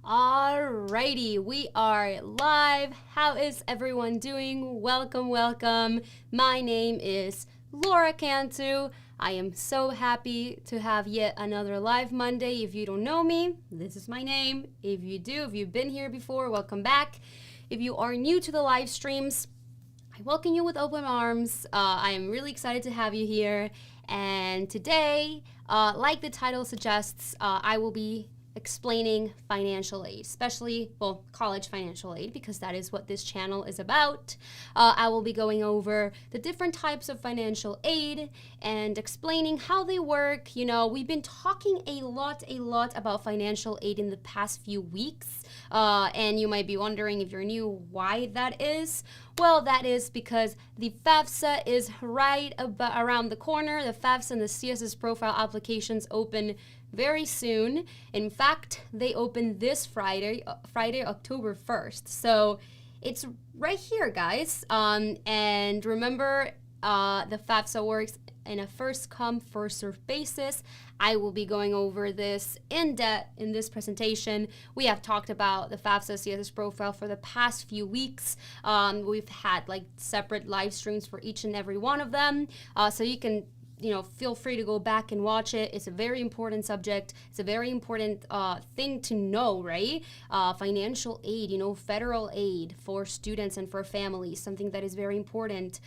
Alrighty, we are live. How is everyone doing? Welcome. My name is Laura Cantu. I am so happy to have yet another live Monday. If you don't know me, this is my name. If you do, if you've been here before, welcome back. If you are new to the live streams, I welcome you with open arms. I am really excited to have you here. And today, like the title suggests, I will be explaining financial aid, especially, college financial aid, because that is what this channel is about. I will be going over the different types of financial aid and explaining how they work. You know, we've been talking a lot about financial aid in the past few weeks, and you might be wondering, if you're new, why that is. Well, that is because the FAFSA is right around the corner. The FAFSA and the CSS profile applications open very soon. In fact, they open this Friday, October 1st. So it's right here, guys. And remember, the FAFSA works in a first come, first served basis. I will be going over this in depth in this presentation. We have talked about the FAFSA CSS profile for the past few weeks. We've had like separate live streams for each and every one of them. So you can feel free to go back and watch it. It's a very important subject. It's a very important thing to know, right? Financial aid, federal aid for students and for families, something that is very important.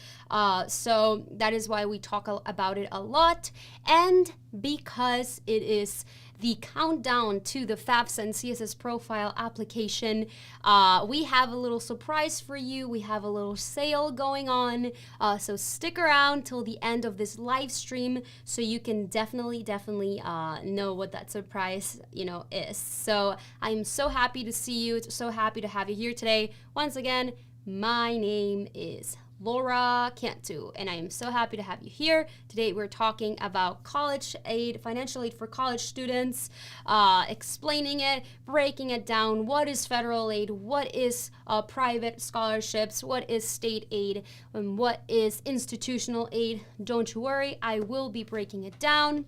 So that is why we talk about it a lot. And because it is the countdown to the FAFSA and CSS profile application, we have a little surprise for you. We have a little sale going on. So stick around till the end of this live stream so you can definitely know what that surprise, is. So I'm so happy to see you. So happy to have you here today. Once again, my name is Laura Cantu, and I am so happy to have you here. Today we're talking about college aid, financial aid for college students, explaining it, breaking it down. What is federal aid? What is private scholarships? What is state aid? And what is institutional aid? Don't you worry, I will be breaking it down.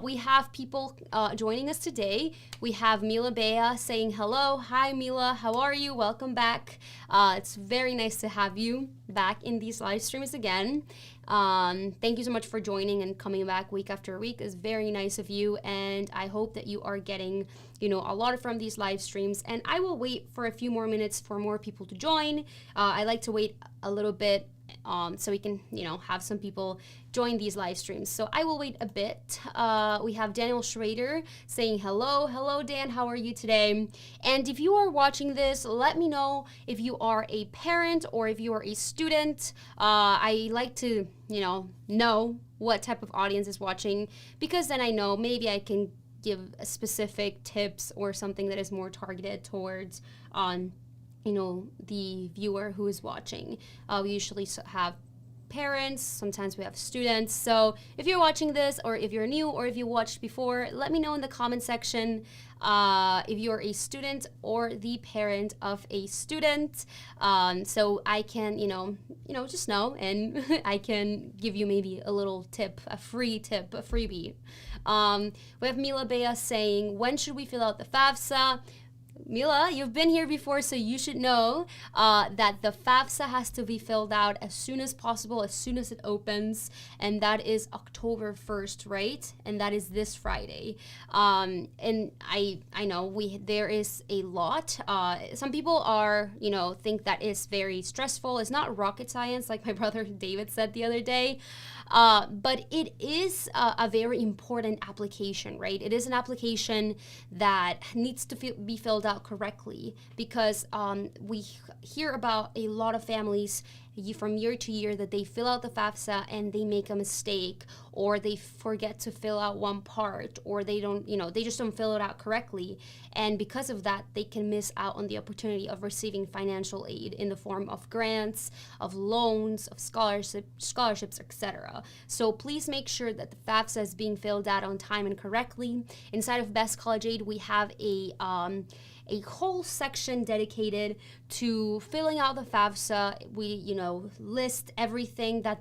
We have people joining us today. We have Mila Bea saying hello. Hi, Mila. How are you? Welcome back. It's very nice to have you back in these live streams again. Thank you so much for joining and coming back week after week. It's very nice of you, and I hope that you are getting, a lot from these live streams. And I will wait for a few more minutes for more people to join. I like to wait a little bit so we can, have some people join these live streams. So I will wait a bit. We have Daniel Schrader saying hello. Hello, Dan. How are you today? And if you are watching this, let me know if you are a parent or if you are a student. I like to, know what type of audience is watching, because then I know maybe I can give specific tips or something that is more targeted towards the viewer who is watching. We usually have parents, sometimes we have students. So if you're watching this, or if you're new, or if you watched before, let me know in the comment section if you're a student or the parent of a student, so I can just know, and I can give you maybe a little tip, a freebie. We have Mila Bea saying, when should we fill out the FAFSA? Mila, you've been here before, so you should know that the FAFSA has to be filled out as soon as possible, as soon as it opens, and that is October 1st, right? And that is this Friday. And I know there is a lot. Some people think that is very stressful. It's not rocket science, like my brother David said the other day. But it is a very important application, right? It is an application that needs to be filled out correctly, because we hear about a lot of families from year to year that they fill out the FAFSA and they make a mistake, or they forget to fill out one part, or they don't, they just don't fill it out correctly. And because of that, they can miss out on the opportunity of receiving financial aid in the form of grants, of loans, of scholarships, etc. So please make sure that the FAFSA is being filled out on time and correctly. Inside of Best College Aid, we have a a whole section dedicated to filling out the FAFSA. We, list everything that,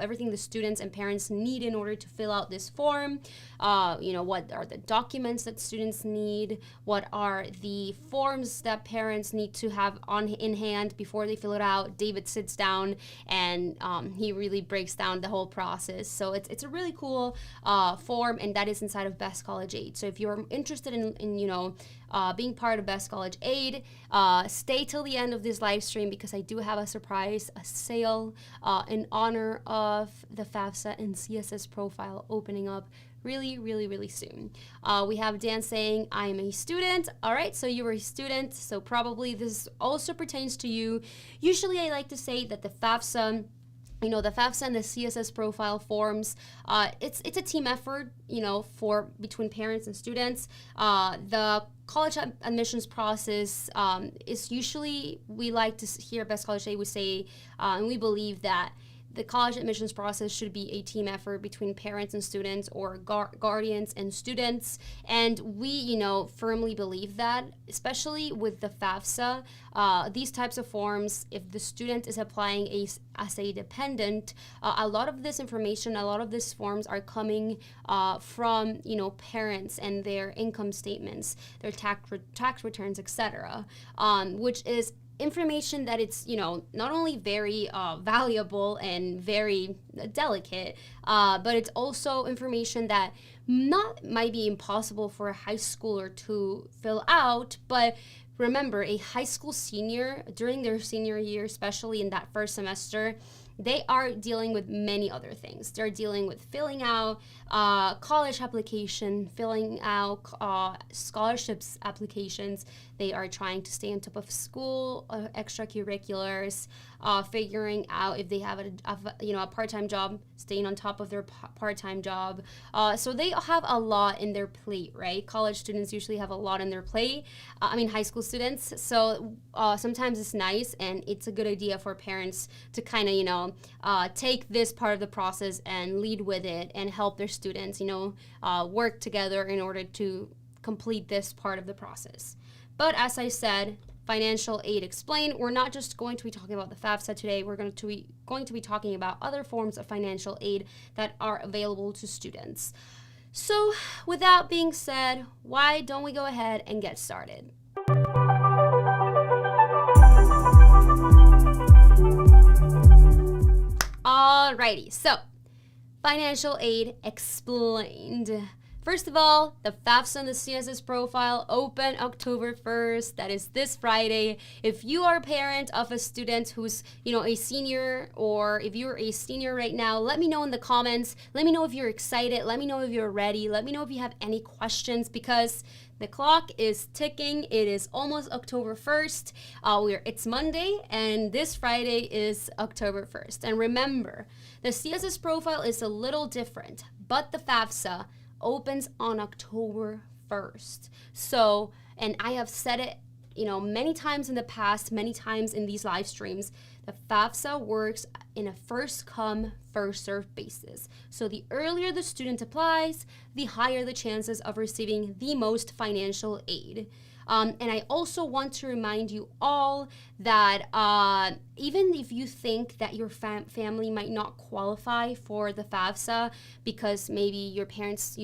everything the students and parents need in order to fill out this form. What are the documents that students need? What are the forms that parents need to have in hand before they fill it out? David sits down and he really breaks down the whole process. So it's a really cool form, and that is inside of Best College Aid. So if you're interested in being part of Best College Aid, stay till the end of this live stream, because I do have a surprise, a sale in honor of the FAFSA and CSS profile opening up really, really, really soon. We have Dan saying, I am a student. All right, so you were a student, so probably this also pertains to you. Usually I like to say that the FAFSA and the CSS profile forms, it's a team effort, between parents and students. The college admissions process is usually, we like to hear Best College Aid would say, and we believe that the college admissions process should be a team effort between parents and students, or guardians and students. And we, firmly believe that, especially with the FAFSA, these types of forms, if the student is applying as a dependent, a lot of this information, a lot of these forms are coming from, parents and their income statements, their tax returns, etc., which is information that it's not only very valuable and very delicate, but it's also information that might be impossible for a high schooler to fill out. But remember, a high school senior, during their senior year, especially in that first semester, they are dealing with many other things. They're dealing with filling out college application, filling out scholarships applications. They are trying to stay on top of school, extracurriculars, figuring out if they have a part-time job, staying on top of their part-time job. So they have a lot in their plate, right? College students usually have a lot in their plate. High school students. So sometimes it's nice, and it's a good idea for parents to kind of, take this part of the process and lead with it and help their students, work together in order to complete this part of the process. But as I said, Financial Aid Explained, we're not just going to be talking about the FAFSA today. We're going to be talking about other forms of financial aid that are available to students. So with that being said, why don't we go ahead and get started? Alrighty, so Financial Aid Explained. First of all, the FAFSA and the CSS profile open October 1st. That is this Friday. If you are a parent of a student who's, a senior, or if you're a senior right now, let me know in the comments. Let me know if you're excited. Let me know if you're ready. Let me know if you have any questions, because the clock is ticking. It is almost October 1st. It's Monday, and this Friday is October 1st. And remember, the CSS profile is a little different, but the FAFSA opens on October 1st. So, and I have said it, many times in the past, many times in these live streams, the FAFSA works in a first come, first served basis. So the earlier the student applies, the higher the chances of receiving the most financial aid. And I also want to remind you all that even if you think that your family might not qualify for the FAFSA because maybe you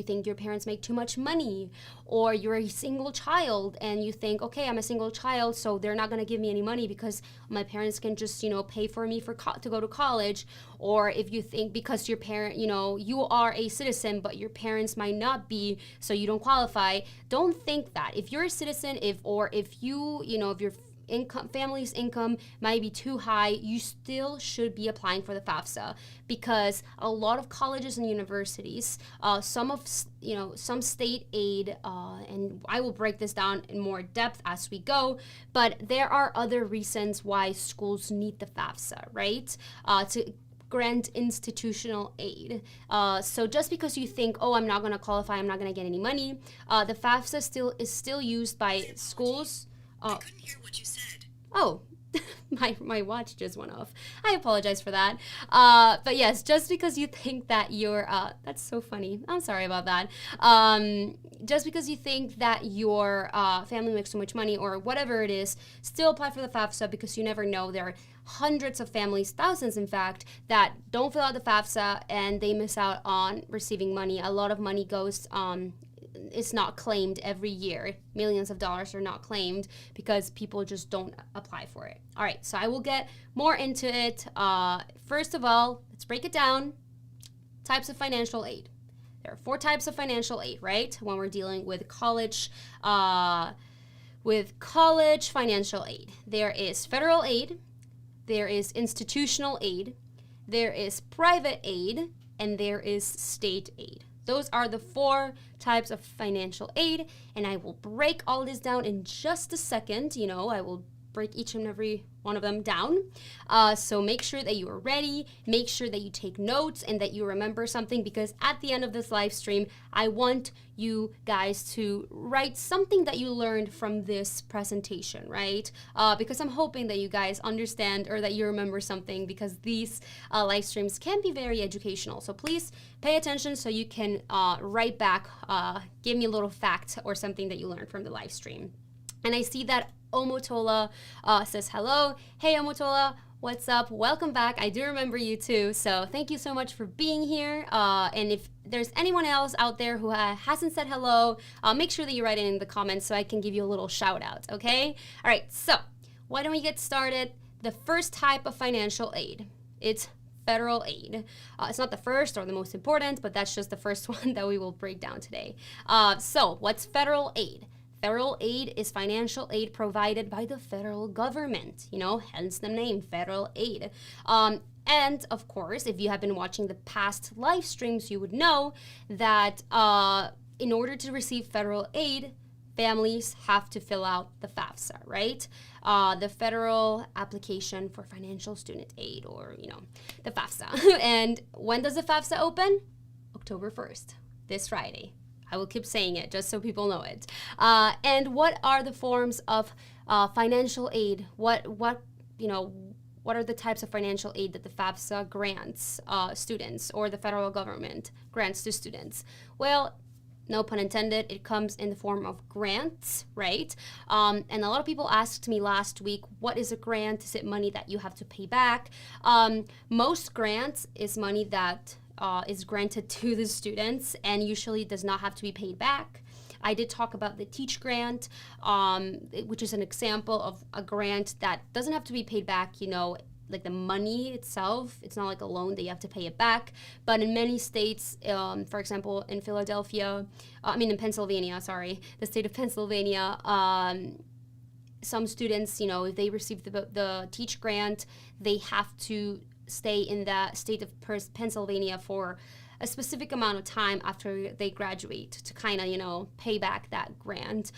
think your parents make too much money, or you're a single child and you think, okay, I'm a single child, so they're not going to give me any money because my parents can just, pay for me to go to college. Or if you think because your parent, you are a citizen, but your parents might not be, so you don't qualify. Don't think that. If you're a citizen, if your family's income might be too high, you still should be applying for the FAFSA, because a lot of colleges and universities, some state aid, and I will break this down in more depth as we go, but there are other reasons why schools need the FAFSA, right? To grant institutional aid. So just because you think, oh, I'm not going to qualify, I'm not going to get any money, the FAFSA is still used by schools. I couldn't hear what you said. Oh, My watch just went off. I apologize for that. But yes, just because you think that you're, that's so funny. I'm sorry about that. Just because you think that your family makes so much money or whatever it is, still apply for the FAFSA, because you never know. There are hundreds of families, thousands in fact, that don't fill out the FAFSA and they miss out on receiving money. A lot of money goes it's not claimed every year. Millions of dollars are not claimed because people just don't apply for it. All right, so I will get more into it. First of all, let's break it down. Types of financial aid. There are 4 types of financial aid, right? When we're dealing with college financial aid. There is federal aid, there is institutional aid, there is private aid, and there is state aid. Those are the 4 types of financial aid, and I will break all this down in just a second. I will break each and every one of them down. So make sure that you are ready, make sure that you take notes and that you remember something, because at the end of this live stream, I want you guys to write something that you learned from this presentation, right? Because I'm hoping that you guys understand or that you remember something, because these live streams can be very educational. So please pay attention so you can write back, give me a little fact or something that you learned from the live stream. And I see that Omotola says hello. Hey Omotola, what's up? Welcome back. I do remember you too. So thank you so much for being here. And if there's anyone else out there who hasn't said hello, make sure that you write it in the comments so I can give you a little shout out, okay? All right, so why don't we get started? The first type of financial aid, it's federal aid. It's not the first or the most important, but that's just the first one that we will break down today. So what's federal aid? Federal aid is financial aid provided by the federal government, hence the name, federal aid. And of course, if you have been watching the past live streams, you would know that in order to receive federal aid, families have to fill out the FAFSA, right? The Federal Application for Financial Student Aid, or, the FAFSA. And when does the FAFSA open? October 1st, this Friday. I will keep saying it just so people know it. And what are the forms of financial aid? What are the types of financial aid that the FAFSA grants students, or the federal government grants to students? Well, no pun intended, it comes in the form of grants, right? And a lot of people asked me last week, what is a grant? Is it money that you have to pay back? Most grants is money that is granted to the students and usually does not have to be paid back. I did talk about the Teach Grant, which is an example of a grant that doesn't have to be paid back, like the money itself. It's not like a loan that you have to pay it back. But in many states, for example, in Pennsylvania, the state of Pennsylvania, some students, if they receive the Teach Grant, they have to stay in the state of Pennsylvania for a specific amount of time after they graduate to kind of, pay back that grant,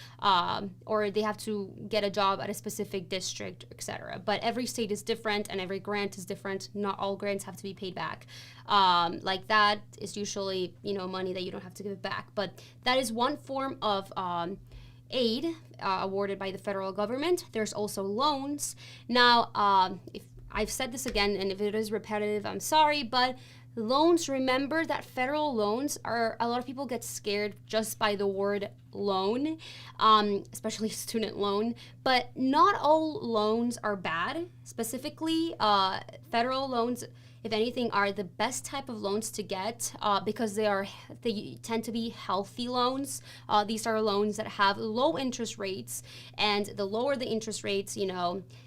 or they have to get a job at a specific district, etc. But every state is different and every grant is different. Not all grants have to be paid back. Like that is usually, money that you don't have to give back. But that is one form of aid awarded by the federal government. There's also loans. Now, if I've said this again, and if it is repetitive, I'm sorry, but loans, remember that federal loans are, a lot of people get scared just by the word loan, especially student loan, but not all loans are bad. Specifically, federal loans, if anything, are the best type of loans to get because they tend to be healthy loans. These are loans that have low interest rates, and the lower the interest rates,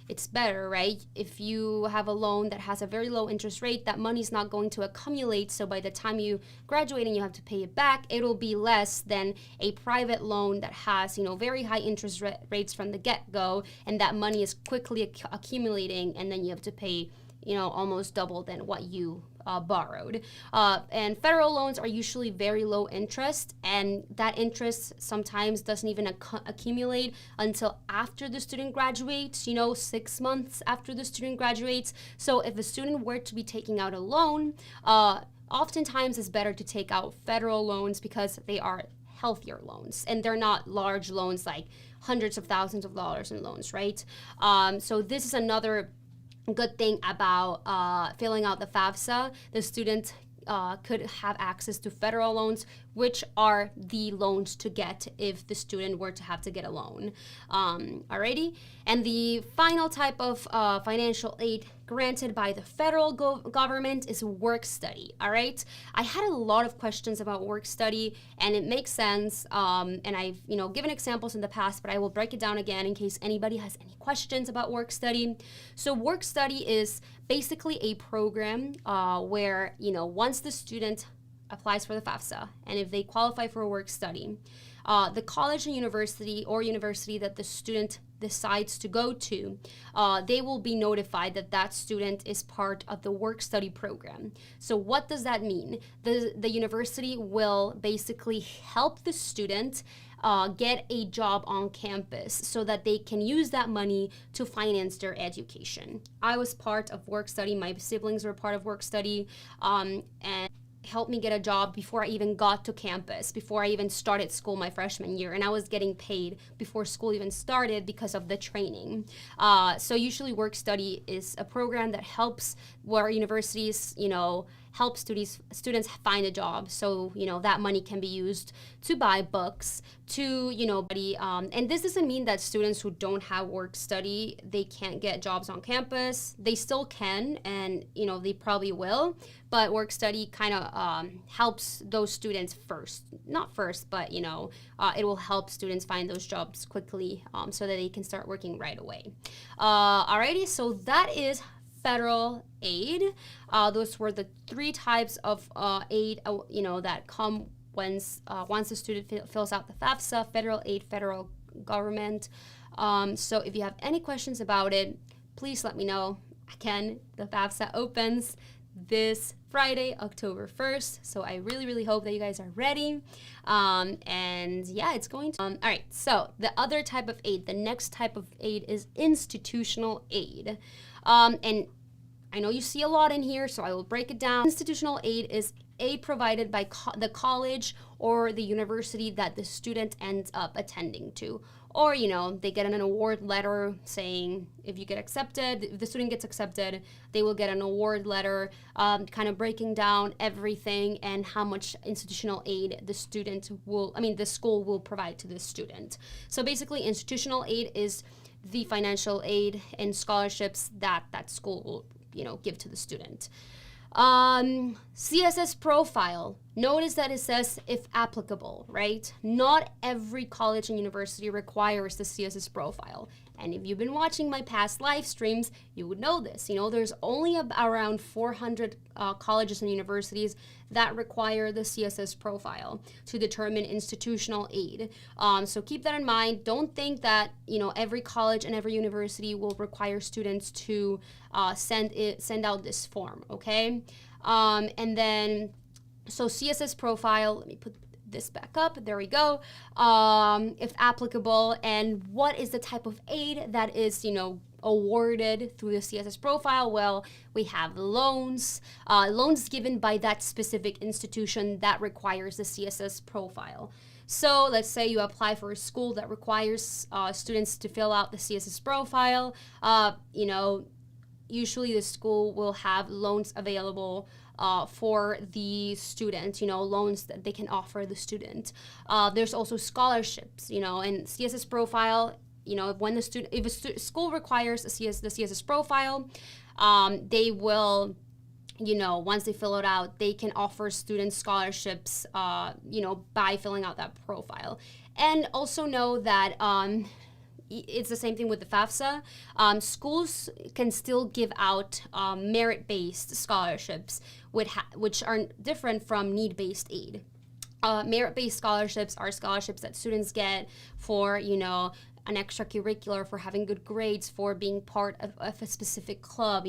it's better, right? If you have a loan that has a very low interest rate, that money's not going to accumulate, so by the time you graduate and you have to pay it back, it'll be less than a private loan that has, very high interest rates from the get-go, and that money is quickly accumulating, and then you have to pay almost double than what you borrowed. And federal loans are usually very low interest, and that interest sometimes doesn't even accumulate until after the student graduates, 6 months after the student graduates. So if a student were to be taking out a loan, oftentimes it's better to take out federal loans because they are healthier loans, and they're not large loans like hundreds of thousands of dollars in loans, right? So this is another good thing about filling out the FAFSA. The student could have access to federal loans, which are the loans to get if the student were to have to get a loan. Alrighty, and the final type of financial aid granted by the federal government is work study. All right, I had a lot of questions about work study, and it makes sense. And I've given examples in the past, but I will break it down again in case anybody has any questions about work study. So work study is basically a program where once the student applies for the FAFSA, and if they qualify for a work study, the college and university that the student decides to go to, they will be notified that that student is part of the work study program. So what does that mean? The university will basically help the student get a job on campus so that they can use that money to finance their education. I was part of work study. My siblings were part of work study, and helped me get a job before I even got to campus, before I even started school my freshman year, and I was getting paid before school even started because of the training. So usually work study is a program that helps where universities, help students find a job. So, that money can be used to buy books, to, and this doesn't mean that students who don't have work study, they can't get jobs on campus. They still can, and, they probably will, but work study kind of helps those students not first, but, it will help students find those jobs quickly so that they can start working right away. Alrighty, so that is federal aid. Those were the three types of aid, that come once the student fills out the FAFSA: federal aid, federal government. So if you have any questions about it, please let me know. Again, the FAFSA opens this Friday, October 1st. So I really, really hope that you guys are ready. And yeah, it's going to... all right, so the other type of aid, the next type of aid is institutional aid. And I know you see a lot in here, so I will break it down. Institutional aid is aid provided by the college or the university that the student ends up attending to. Or, they get an award letter saying if the student gets accepted, they will get an award letter kind of breaking down everything and how much institutional aid the school will provide to the student. So basically, institutional aid is the financial aid and scholarships that school will, give to the student. CSS profile. Notice that it says if applicable, right? Not every college and university requires the CSS profile. And if you've been watching my past live streams, you would know this. There's only around 400 colleges and universities that require the CSS profile to determine institutional aid. So keep that in mind. Don't think that, every college and every university will require students to send out this form, okay? And then, so CSS profile, let me put this back up. There we go. If applicable, and what is the type of aid that is, awarded through the CSS profile? Well, we have loans given by that specific institution that requires the CSS profile. So let's say you apply for a school that requires students to fill out the CSS profile. Usually the school will have loans available for the student, loans that they can offer the student. There's also scholarships, and CSS profile, if a school requires the CSS profile, they will, once they fill it out, they can offer students scholarships, by filling out that profile. And also know that it's the same thing with the FAFSA. Schools can still give out merit-based scholarships, which are different from need-based aid. Merit-based scholarships are scholarships that students get for, an extracurricular, for having good grades, for being part of a specific club,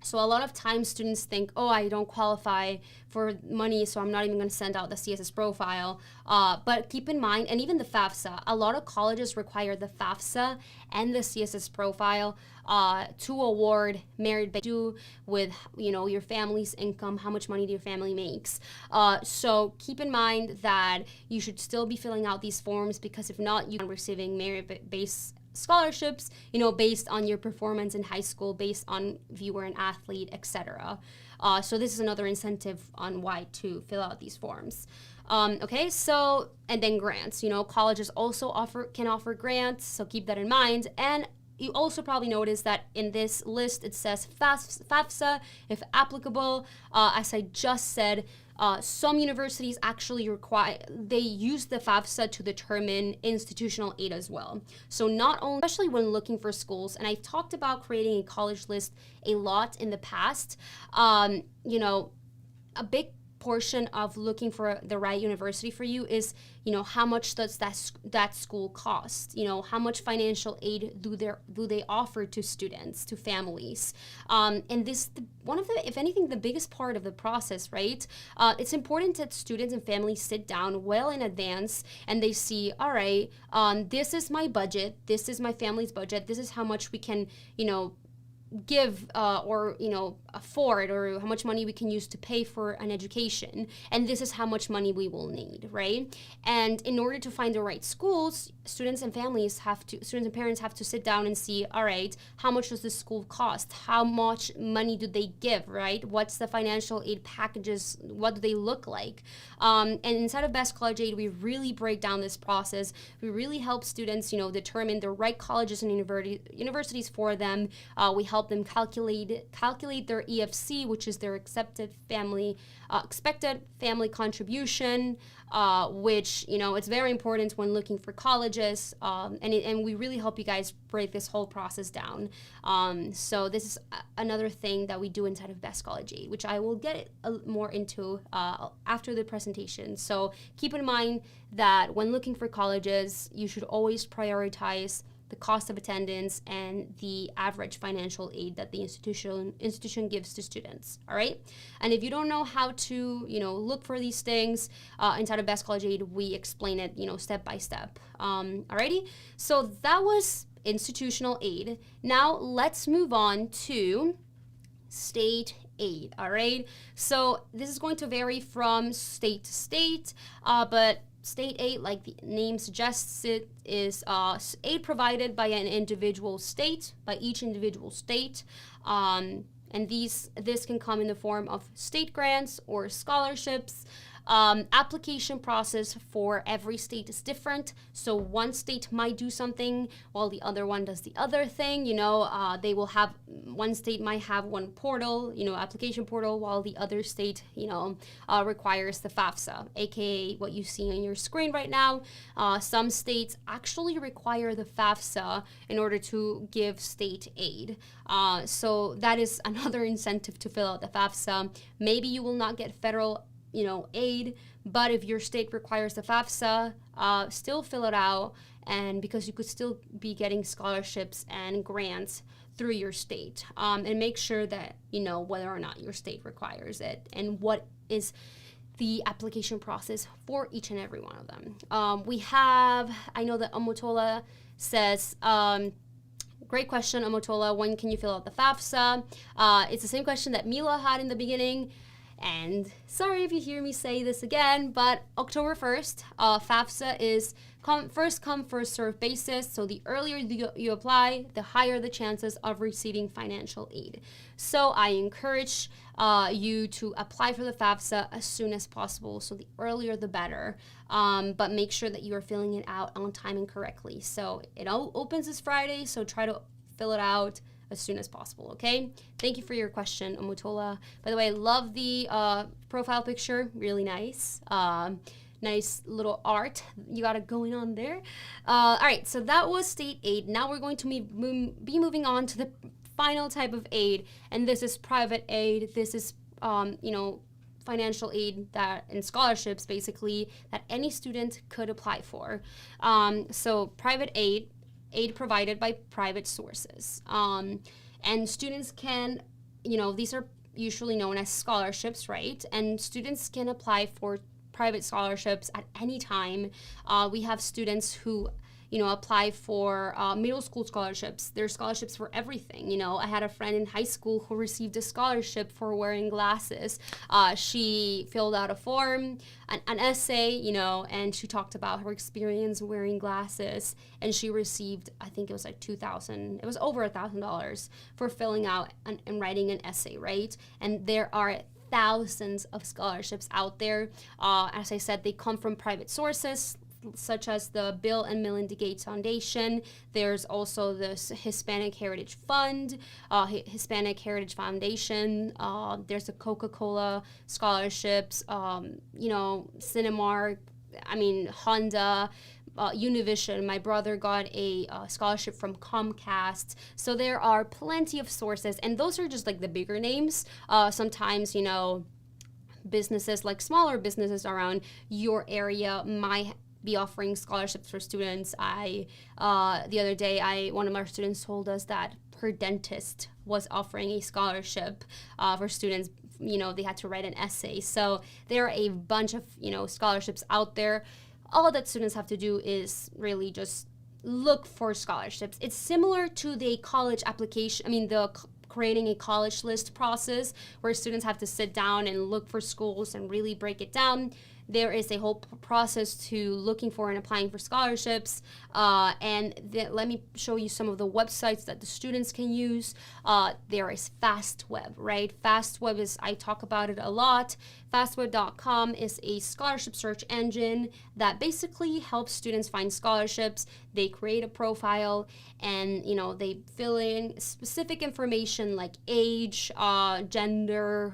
So a lot of times students think, oh, I don't qualify for money, so I'm not even going to send out the CSS profile. But keep in mind, and even the FAFSA, a lot of colleges require the FAFSA and the CSS profile to award merit with, you know, your family's income, how much money your family makes. So keep in mind that you should still be filling out these forms, because if not, you are receiving merit-based scholarships, you know, based on your performance in high school, based on if you were an athlete, etc. So this is another incentive on why to fill out these forms. Okay, so, and then grants, you know, colleges also can offer grants, so keep that in mind. And you also probably noticed that in this list it says FAFSA, if applicable. As I just said, some universities actually they use the FAFSA to determine institutional aid as well. So not only, especially when looking for schools, and I've talked about creating a college list a lot in the past, you know, a big portion of looking for the right university for you is, you know, how much does that school cost? You know, how much financial aid do they offer to students, to families? And this, one of the, if anything, the biggest part of the process, right? It's important that students and families sit down well in advance and they see, all right, this is my budget, this is my family's budget, this is how much we can, you know, give or, you know, afford, or how much money we can use to pay for an education, and this is how much money we will need, right? And in order to find the right schools, students and parents have to sit down and see, all right, how much does this school cost? How much money do they give, right? What's the financial aid packages? What do they look like? And inside of Best College Aid, we really break down this process. We really help students, you know, determine the right colleges and universities for them. We help them calculate their EFC, which is their expected family contribution, which, you know, it's very important when looking for colleges, and we really help you guys break this whole process down. So this is another thing that we do inside of Best College Aid, which I will get more into after the presentation. So keep in mind that when looking for colleges, you should always prioritize the cost of attendance and the average financial aid that the institution gives to students. All right, and if you don't know how to, you know, look for these things inside of Best College Aid, we explain it, you know, step by step. Alrighty, so that was institutional aid. Now let's move on to state aid. All right, so this is going to vary from state to state, but state aid, like the name suggests, it is aid provided by an individual state, by each individual state. And this can come in the form of state grants or scholarships. Application process for every state is different. So one state might do something while the other one does the other thing. You know, they will have, one state might have one portal, you know, application portal, while the other state, you know, requires the FAFSA, aka what you see on your screen right now. Some states actually require the FAFSA in order to give state aid. So that is another incentive to fill out the FAFSA. Maybe you will not get federal, you know, aid, but if your state requires the FAFSA, still fill it out, and because you could still be getting scholarships and grants through your state, and make sure that you know whether or not your state requires it and what is the application process for each and every one of them. I know that Omotola says, great question, Omotola, when can you fill out the FAFSA? It's the same question that Mila had in the beginning. And sorry if you hear me say this again, but October 1st, FAFSA is first come, first served basis. So the earlier you apply, the higher the chances of receiving financial aid. So I encourage you to apply for the FAFSA as soon as possible. So the earlier the better, but make sure that you are filling it out on time and correctly. So it all opens this Friday, so try to fill it out as soon as possible, okay? Thank you for your question, Omotola. By the way, I love the profile picture, really nice. Nice little art you got it going on there. All right, so that was state aid. Now we're going to be moving on to the final type of aid, and this is private aid. This is, you know, financial aid and scholarships, basically, that any student could apply for. So private aid provided by private sources. And students can, these are usually known as scholarships, right? And students can apply for private scholarships at any time. We have students who apply for middle school scholarships. There's scholarships for everything. I had a friend in high school who received a scholarship for wearing glasses. She filled out a form, an essay, and she talked about her experience wearing glasses, and she received, I think it was like $2,000. It was over $1,000 for filling out and writing an essay, right? And there are thousands of scholarships out there. As I said, they come from private sources, such as the Bill and Melinda Gates Foundation. There's also the Hispanic Heritage Fund, Hispanic Heritage Foundation. There's the Coca-Cola scholarships, Cinemark, Honda, Univision. My brother got a scholarship from Comcast. So there are plenty of sources, and those are just like the bigger names. Sometimes, businesses, like smaller businesses around your area, might be offering scholarships for students. The other day, one of our students told us that her dentist was offering a scholarship for students. They had to write an essay. So there are a bunch of scholarships out there. All that students have to do is really just look for scholarships. It's similar to the college application. Creating a college list process where students have to sit down and look for schools and really break it down. There is a whole process to looking for and applying for scholarships. Let me show you some of the websites that the students can use. There is FastWeb, right? FastWeb is, I talk about it a lot. FastWeb.com is a scholarship search engine that basically helps students find scholarships. They create a profile and, they fill in specific information like age, gender,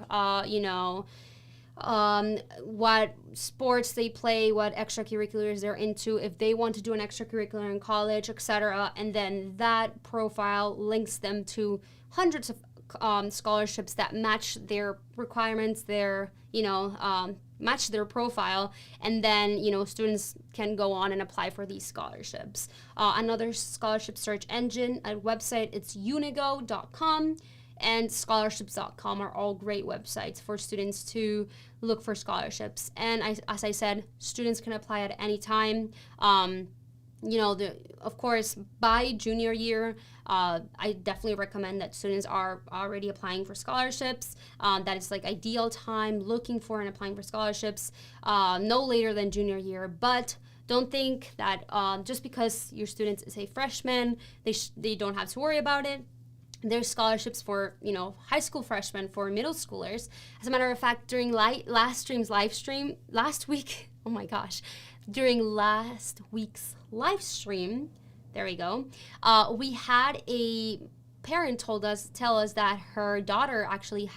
what sports they play, what extracurriculars they're into, if they want to do an extracurricular in college, etc. And then that profile links them to hundreds of scholarships that match their requirements, match their profile, and then students can go on and apply for these scholarships. Another scholarship search engine, a website, it's unigo.com. And scholarships.com are all great websites for students to look for scholarships. And as I said, students can apply at any time. Of course, by junior year, I definitely recommend that students are already applying for scholarships. That is like ideal time looking for and applying for scholarships, no later than junior year. But don't think that just because your student is a freshman, they don't have to worry about it. There's scholarships for, high school freshmen, for middle schoolers. As a matter of fact, during last week's live stream, there we go, we had a parent tell us that her daughter actually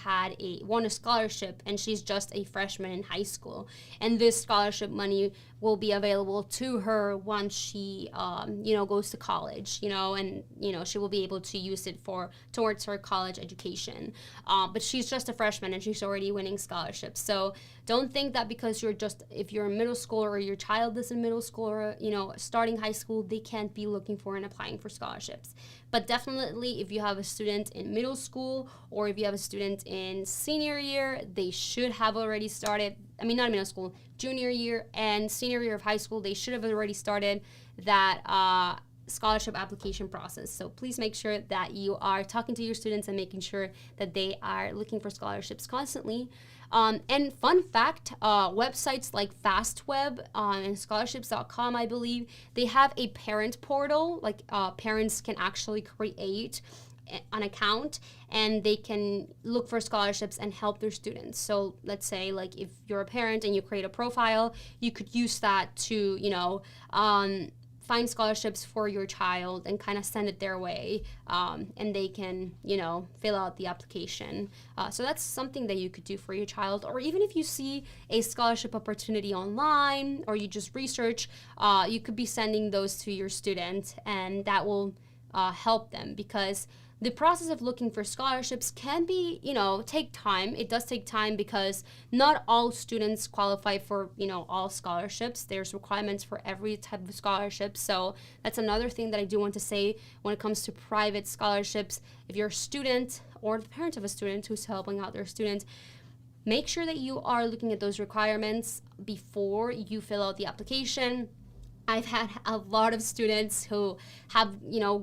won a scholarship, and she's just a freshman in high school. And this scholarship money will be available to her once she, goes to college, and, she will be able to use it towards her college education. But she's just a freshman and she's already winning scholarships. So don't think that because if you're in middle school or your child is in middle school or, starting high school, they can't be looking for and applying for scholarships. But definitely, if you have a student in middle school or if you have a student in senior year, they should have already started. Not middle school, junior year and senior year of high school, they should have already started that scholarship application process. So please make sure that you are talking to your students and making sure that they are looking for scholarships constantly. And fun fact, websites like FastWeb and scholarships.com, I believe, they have a parent portal. Like parents can actually create an account and they can look for scholarships and help their students. So let's say like if you're a parent and you create a profile, you could use that to, find scholarships for your child and kind of send it their way, and they can, fill out the application. So that's something that you could do for your child. Or even if you see a scholarship opportunity online or you just research, you could be sending those to your student, and that will help them, because the process of looking for scholarships can be, take time. It does take time because not all students qualify for, all scholarships. There's requirements for every type of scholarship. So that's another thing that I do want to say when it comes to private scholarships. If you're a student or the parent of a student who's helping out their student, make sure that you are looking at those requirements before you fill out the application. I've had a lot of students who have,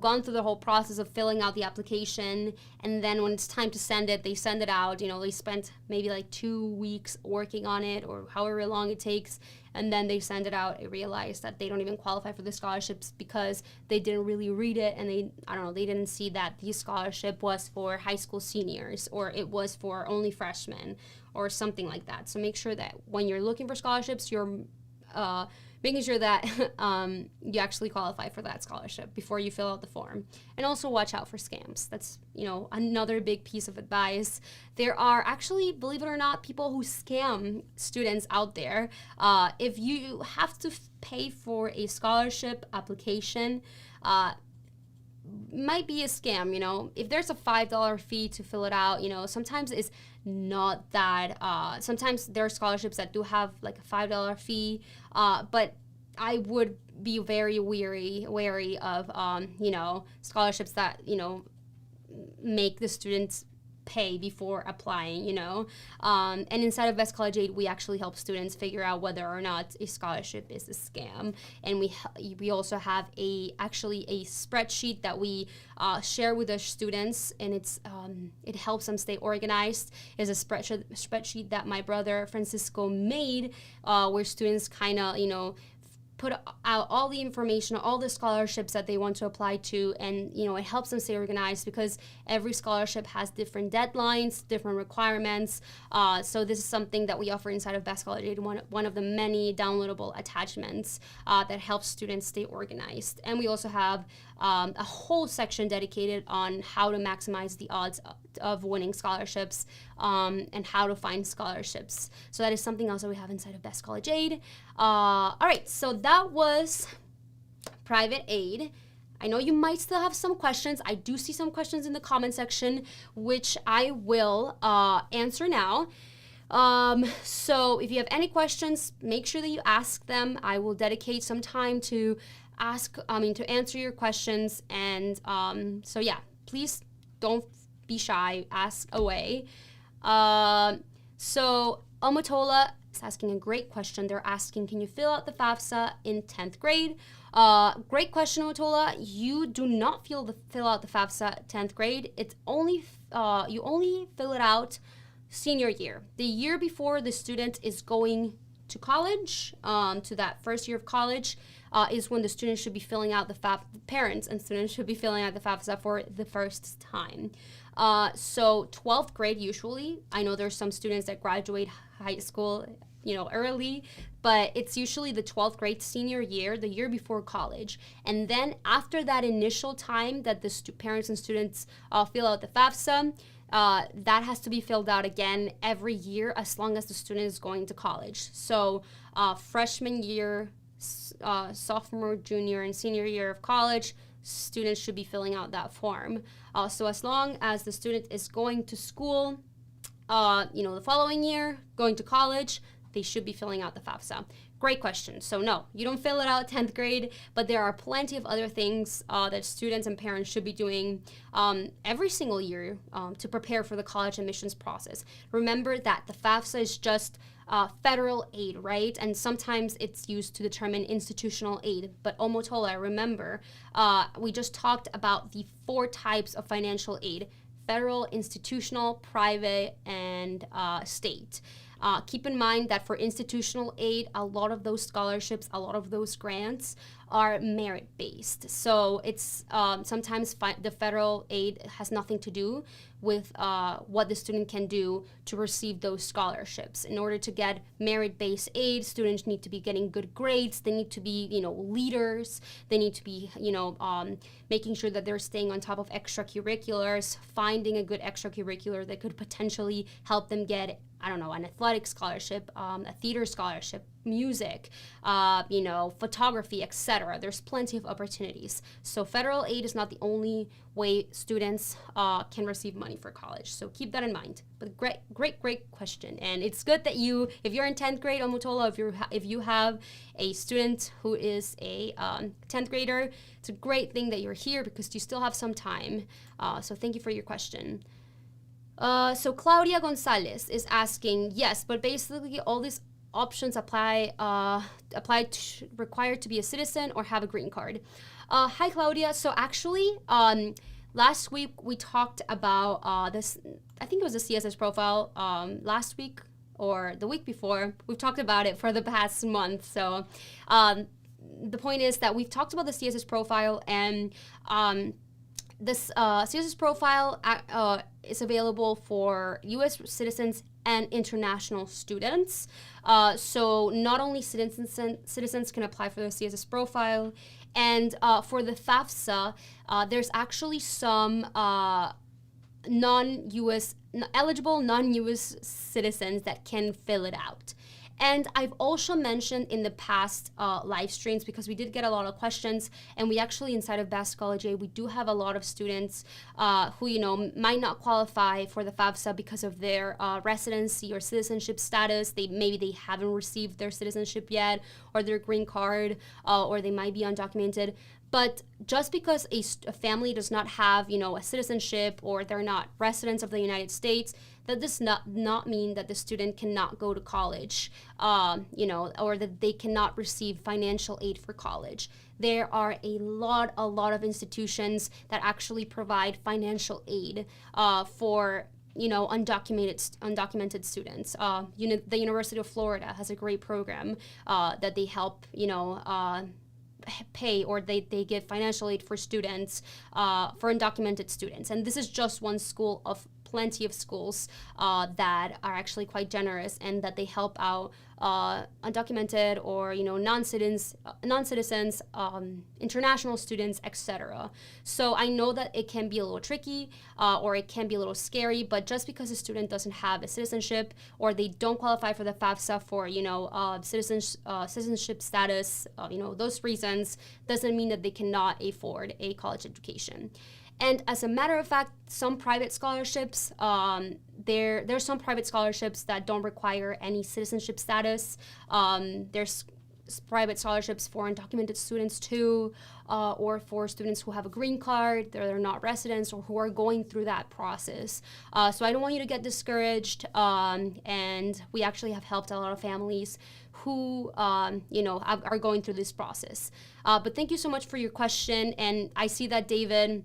gone through the whole process of filling out the application, and then when it's time to send it, they send it out. They spent maybe like 2 weeks working on it, or however long it takes, and then they send it out. I realize that they don't even qualify for the scholarships because they didn't really read it, and they didn't see that the scholarship was for high school seniors, or it was for only freshmen, or something like that. So make sure that when you're looking for scholarships, you're making sure that you actually qualify for that scholarship before you fill out the form. And also watch out for scams. That's, another big piece of advice. There are actually, believe it or not, people who scam students out there. If you have to pay for a scholarship application, might be a scam. If there's a $5 fee to fill it out, sometimes it's not that, sometimes there are scholarships that do have like a $5 fee, but I would be very wary of, scholarships that, make the students pay before applying, and inside of Best College Aid, we actually help students figure out whether or not a scholarship is a scam. And we also have a spreadsheet that we share with our students, and it helps them stay organized. It's a spreadsheet that my brother Francisco made, where students kind of put out all the information, all the scholarships that they want to apply to, and it helps them stay organized because every scholarship has different deadlines, different requirements. So this is something that we offer inside of Best College Aid, one of the many downloadable attachments that helps students stay organized. And we also have a whole section dedicated on how to maximize the odds of winning scholarships, and how to find scholarships. So that is something else that we have inside of Best College Aid. All right, so that was private aid. I know you might still have some questions. I do see some questions in the comment section, which I will answer now. So if you have any questions, make sure that you ask them. I will dedicate some time to answer your questions. And so yeah, please don't be shy, ask away. So Omotola is asking a great question. They're asking, can you fill out the FAFSA in 10th grade? Great question, Omotola. You do not fill out the FAFSA 10th grade. It's only you only fill it out senior year. The year before the student is going to college, to that first year of college, is when the students should be filling out the parents and students should be filling out the FAFSA for the first time. So 12th grade usually, I know there's some students that graduate high school, early, but it's usually the 12th grade senior year, the year before college. And then after that initial time that the parents and students fill out the FAFSA, that has to be filled out again every year as long as the student is going to college. So freshman year, sophomore, junior, and senior year of college, students should be filling out that form. So as long as the student is going to school, the following year, going to college, they should be filling out the FAFSA. Great question. So no, you don't fill it out 10th grade, but there are plenty of other things that students and parents should be doing every single year to prepare for the college admissions process. Remember that the FAFSA is just federal aid, right? And sometimes it's used to determine institutional aid. But Omotola, remember, we just talked about the 4 types of financial aid: federal, institutional, private, and state. Keep in mind that for institutional aid, a lot of those scholarships, a lot of those grants are merit-based. So it's sometimes the federal aid has nothing to do with what the student can do to receive those scholarships. In order to get merit-based aid, students need to be getting good grades. They need to be, leaders. They need to be, making sure that they're staying on top of extracurriculars, finding a good extracurricular that could potentially help them get, an athletic scholarship, a theater scholarship, music, photography, etc. There's plenty of opportunities. So federal aid is not the only way students can receive money for college. So keep that in mind. But great question. And it's good that if you're in 10th grade, Omotola, if you have a student who is a 10th grader, it's a great thing that you're here because you still have some time. So thank you for your question. So Claudia Gonzalez is asking, yes, but basically all these options required to be a citizen or have a green card. Hi, Claudia. So actually, last week we talked about this. I think it was a CSS profile. Last week or the week before, we've talked about it for the past month. So the point is that we've talked about the CSS profile, and this CSS profile is available for U.S. citizens and international students. So not only citizens can apply for the CSS profile, and for the FAFSA, there's actually some eligible non-U.S. citizens that can fill it out. And I've also mentioned in the past live streams, because we did get a lot of questions, and we actually, inside of Best College Aid, we do have a lot of students who, might not qualify for the FAFSA because of their residency or citizenship status. Maybe they haven't received their citizenship yet, or their green card, or they might be undocumented. But just because a family does not have, a citizenship, or they're not residents of the United States, that does not mean that the student cannot go to college, or that they cannot receive financial aid for college. There are a lot of institutions that actually provide financial aid for undocumented students. The University of Florida has a great program that they help, pay, or they give financial aid for students, for undocumented students. And this is just one school of plenty of schools that are actually quite generous, and that they help out undocumented or non-citizens, international students, etc. So I know that it can be a little tricky, or it can be a little scary, but just because a student doesn't have a citizenship, or they don't qualify for the FAFSA for citizenship status, those reasons, doesn't mean that they cannot afford a college education. And as a matter of fact, some private scholarships, there's some private scholarships that don't require any citizenship status. There's private scholarships for undocumented students too, or for students who have a green card, they're not residents, or who are going through that process. So I don't want you to get discouraged, and we actually have helped a lot of families who are going through this process. But thank you so much for your question, and I see that David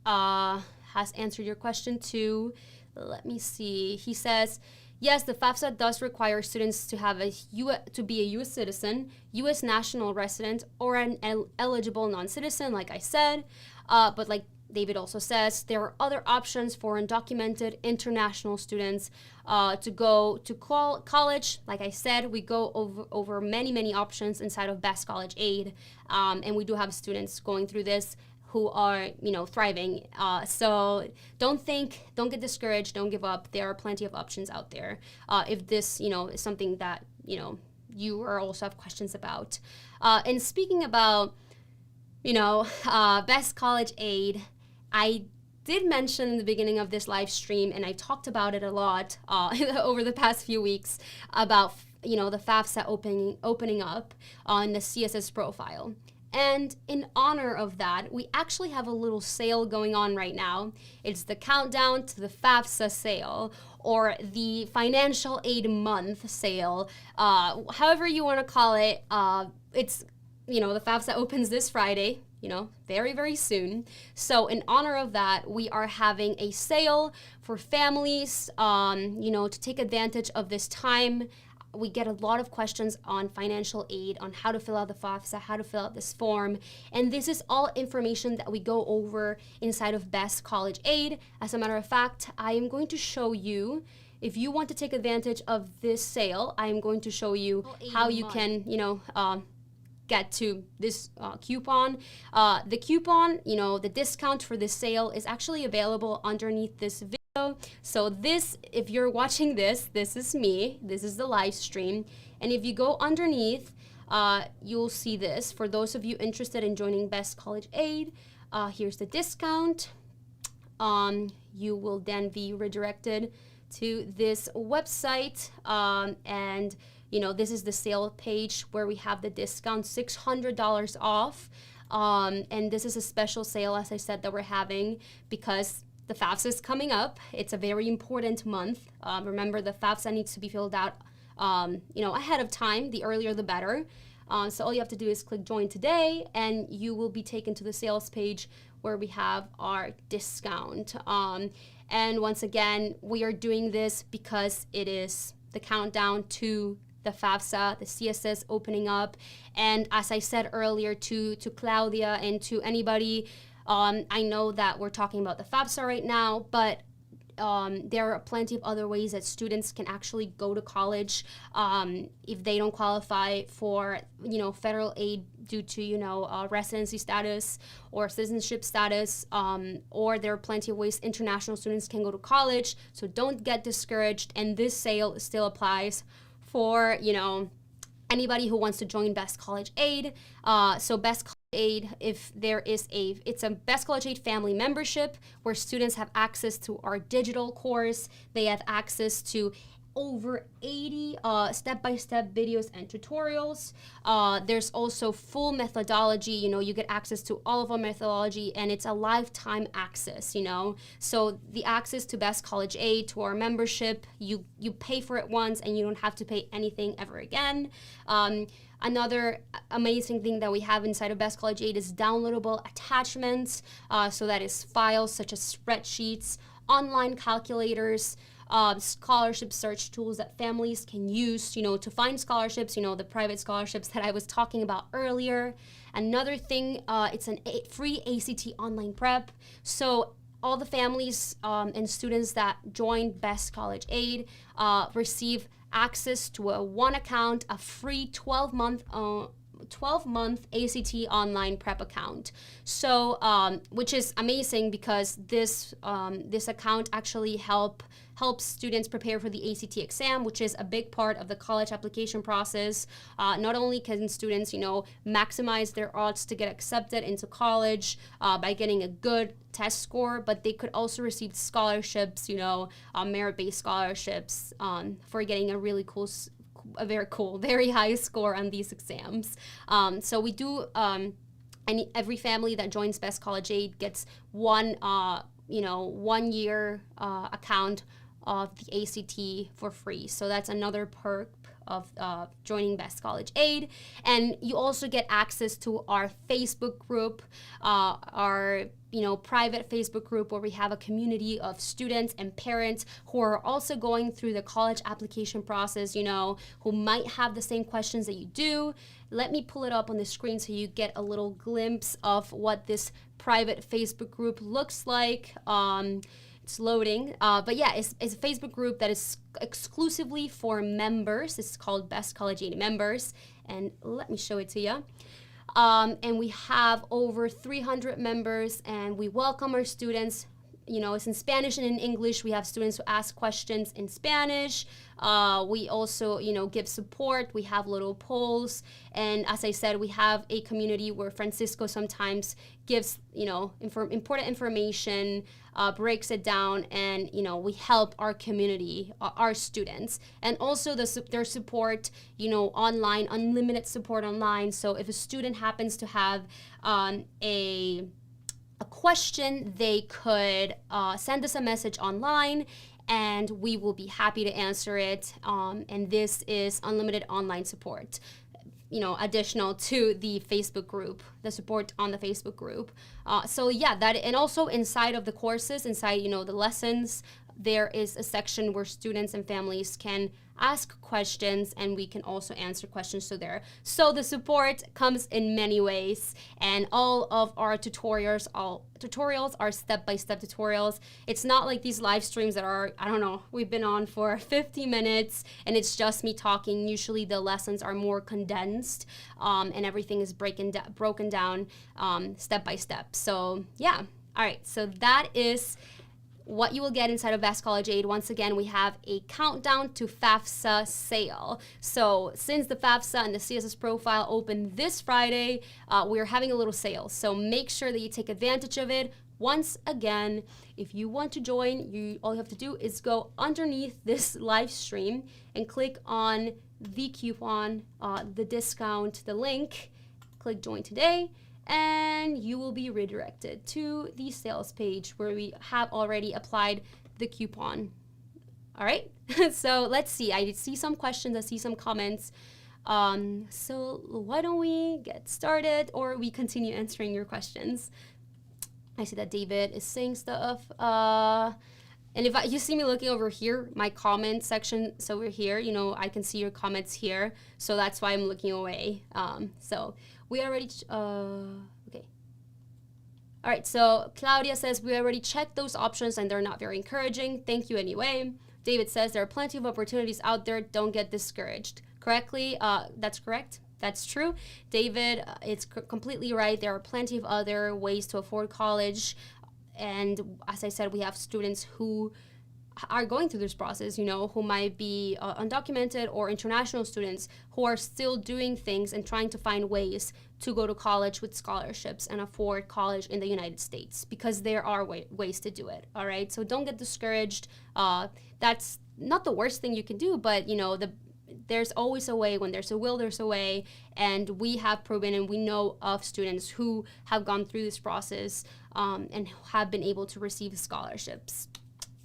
has answered your question too. Let me see. He says, yes, the FAFSA does require students to have to be a U.S. citizen, U.S. national resident, or an eligible non-citizen, like I said. But like David also says, there are other options for undocumented international students to go to college. Like I said, we go over many options inside of Best College Aid, and we do have students going through this who are, thriving. So don't get discouraged, don't give up. There are plenty of options out there. If this, is something that, you are also have questions about. And speaking about, Best College Aid, I did mention in the beginning of this live stream, and I talked about it a lot over the past few weeks about, the FAFSA opening up on the CSS profile. And in honor of that, we actually have a little sale going on right now. It's the countdown to the FAFSA sale, or the financial aid month sale, however you want to call it. It's, the FAFSA opens this Friday, very, very soon. So in honor of that, we are having a sale for families, to take advantage of this time. We get a lot of questions on financial aid, on how to fill out the FAFSA, how to fill out this form. And this is all information that we go over inside of Best College Aid. As a matter of fact, I am going to show you, if you want to take advantage of this sale, I am going to show you how you can, get to this coupon. The coupon, the discount for this sale is actually available underneath this video. So this, if you're watching this is me. This is the live stream. And if you go underneath, you'll see this. For those of you interested in joining Best College Aid, here's the discount. You will then be redirected to this website, and this is the sale page where we have the discount, $600 off. And this is a special sale, as I said, that we're having because the FAFSA is coming up. It's a very important month. Remember, the FAFSA needs to be filled out, ahead of time. The earlier, the better. So all you have to do is click join today, and you will be taken to the sales page where we have our discount. And once again, we are doing this because it is the countdown to the FAFSA, the CSS opening up. And as I said earlier to Claudia and to anybody, I know that we're talking about the FAFSA right now, but there are plenty of other ways that students can actually go to college if they don't qualify for, federal aid due to, residency status or citizenship status, or there are plenty of ways international students can go to college. So don't get discouraged. And this sale still applies for, anybody who wants to join Best College Aid. So Best College Aid, it's a Best College Aid family membership where students have access to our digital course. They have access to over 80 step-by-step videos and tutorials. There's also full methodology. You get access to all of our methodology, and it's a lifetime access. So the access to Best College Aid, to our membership, you pay for it once and you don't have to pay anything ever again. Another amazing thing that we have inside of Best College Aid is downloadable attachments. So that is files such as spreadsheets, online calculators, scholarship search tools that families can use, to find scholarships, the private scholarships that I was talking about earlier. Another thing, it's a free ACT online prep. So all the families and students that join Best College Aid receive access to one account, a free 12-month ACT online prep account. So, which is amazing because this account actually helps students prepare for the ACT exam, which is a big part of the college application process. Not only can students, maximize their odds to get accepted into college by getting a good test score, but they could also receive scholarships, merit-based scholarships for getting a really very high score on these exams. So we do, every family that joins Best College Aid gets one 1 year account of the ACT for free. So that's another perk of joining Best College Aid. And you also get access to our Facebook group, our private Facebook group where we have a community of students and parents who are also going through the college application process, who might have the same questions that you do. Let me pull it up on the screen so you get a little glimpse of what this private Facebook group looks like. It's loading, but yeah, it's a Facebook group that is exclusively for members. It's called Best College Aid Members, and let me show it to you. And we have over 300 members, and we welcome our students. It's in Spanish and in English. We have students who ask questions in Spanish. We also, give support. We have little polls. And as I said, we have a community where Francisco sometimes gives, important information, breaks it down, and, we help our community, our students. And also their support, online, unlimited support online. So if a student happens to have a question, they could send us a message online, and we will be happy to answer it. And this is unlimited online support, additional to the Facebook group, the support on the Facebook group. So yeah, that, and also inside of the courses, inside, the lessons, there is a section where students and families can ask questions, and we can also answer questions so the support comes in many ways, and all of our tutorials are step-by-step tutorials. It's not like these live streams that are, we've been on for 50 minutes and it's just me talking. Usually the lessons are more condensed, and everything is broken down step by step. So yeah, all right, so that is what you will get inside of Best College Aid. Once again, we have a countdown to FAFSA sale. So since the FAFSA and the CSS profile open this Friday, we're having a little sale. So make sure that you take advantage of it. Once again, if you want to join, all you have to do is go underneath this live stream and click on the coupon, the discount, the link, click join today, and you will be redirected to the sales page where we have already applied the coupon. All right, so let's see. I see some questions, I see some comments. So why don't we get started, or we continue answering your questions? I see that David is saying stuff. And if you see me looking over here, my comment section, so we're here, you know, I can see your comments here. So that's why I'm looking away. So we already, okay. All right, so Claudia says, we already checked those options and they're not very encouraging. Thank you anyway. David says, there are plenty of opportunities out there. Don't get discouraged. Correctly, that's correct. That's true. David, it's completely right. There are plenty of other ways to afford college. And as I said, we have students who are going through this process, you know, who might be undocumented, or international students who are still doing things and trying to find ways to go to college with scholarships and afford college in the United States, because there are ways to do it. All right. So don't get discouraged. That's not the worst thing you can do, but, you know, there's always a way. When there's a will, there's a way. And we have proven, and we know of students who have gone through this process and have been able to receive scholarships.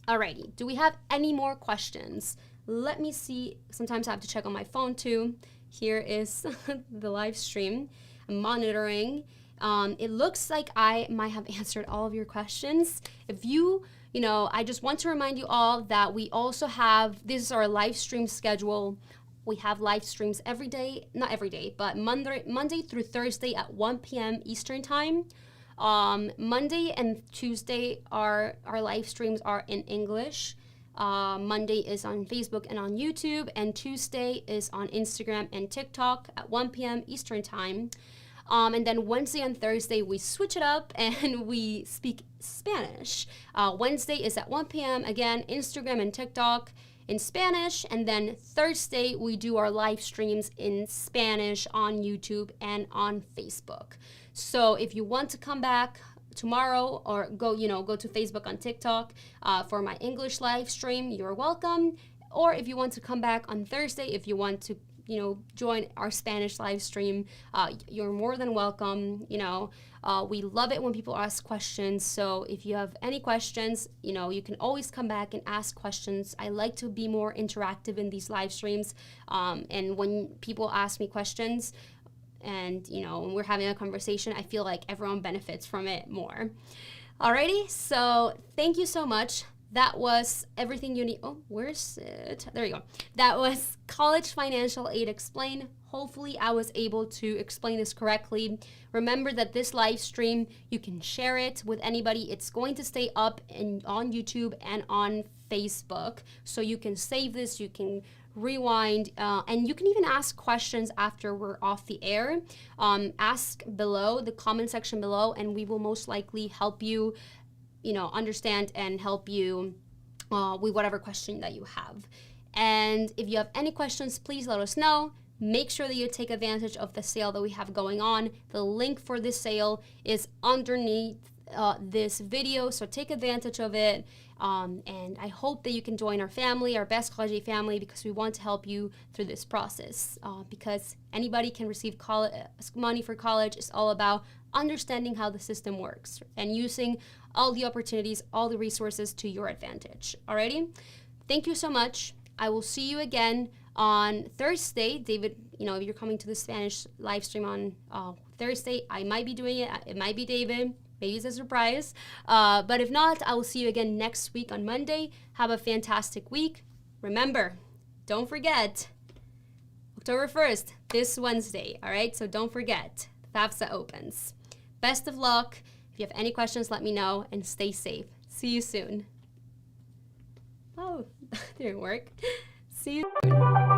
Alrighty, do we have any more questions? Let me see. Sometimes I have to check on my phone too. Here is the live stream. I'm monitoring. It looks like I might have answered all of your questions. If you know, I just want to remind you all that we also have, this is our live stream schedule. We have live streams every day, not every day, but Monday through Thursday at 1 p.m. Eastern time. Monday and Tuesday, our live streams are in English. Monday is on Facebook and on YouTube, and Tuesday is on Instagram and TikTok at 1 p.m. Eastern time. And then Wednesday and Thursday, we switch it up and we speak Spanish. Wednesday is at 1 p.m. Again, Instagram and TikTok in Spanish. And then Thursday, we do our live streams in Spanish on YouTube and on Facebook. So if you want to come back tomorrow, or go to Facebook on TikTok for my English live stream, you're welcome. Or if you want to come back on Thursday, if you want to join our Spanish live stream, you're more than welcome. We love it when people ask questions. So if you have any questions, you can always come back and ask questions. I like to be more interactive in these live streams. And when people ask me questions and, when we're having a conversation, I feel like everyone benefits from it more. Alrighty, so thank you so much. That was everything you need. Oh, where's it? There you go. That was College Financial Aid Explained. Hopefully I was able to explain this correctly. Remember that this live stream, you can share it with anybody. It's going to stay up on YouTube and on Facebook. So you can save this, you can rewind, and you can even ask questions after we're off the air. Ask below, the comment section below, and we will most likely help you understand and help you with whatever question that you have. And if you have any questions, please let us know. Make sure that you take advantage of the sale that we have going on. The link for this sale is underneath this video, so take advantage of it. And I hope that you can join our family, our Best College Aid family, because we want to help you through this process. Because anybody can receive money for college. It's all about understanding how the system works and using all the opportunities, all the resources to your advantage. Alrighty? Thank you so much. I will see you again on Thursday. David, if you're coming to the Spanish live stream on Thursday, I might be doing it. It might be David. Maybe it's a surprise. But if not, I will see you again next week on Monday. Have a fantastic week. Remember, don't forget, October 1st, this Wednesday. All right? So don't forget, FAFSA opens. Best of luck. If you have any questions, let me know, and stay safe. See you soon. Oh, that didn't work. See you soon.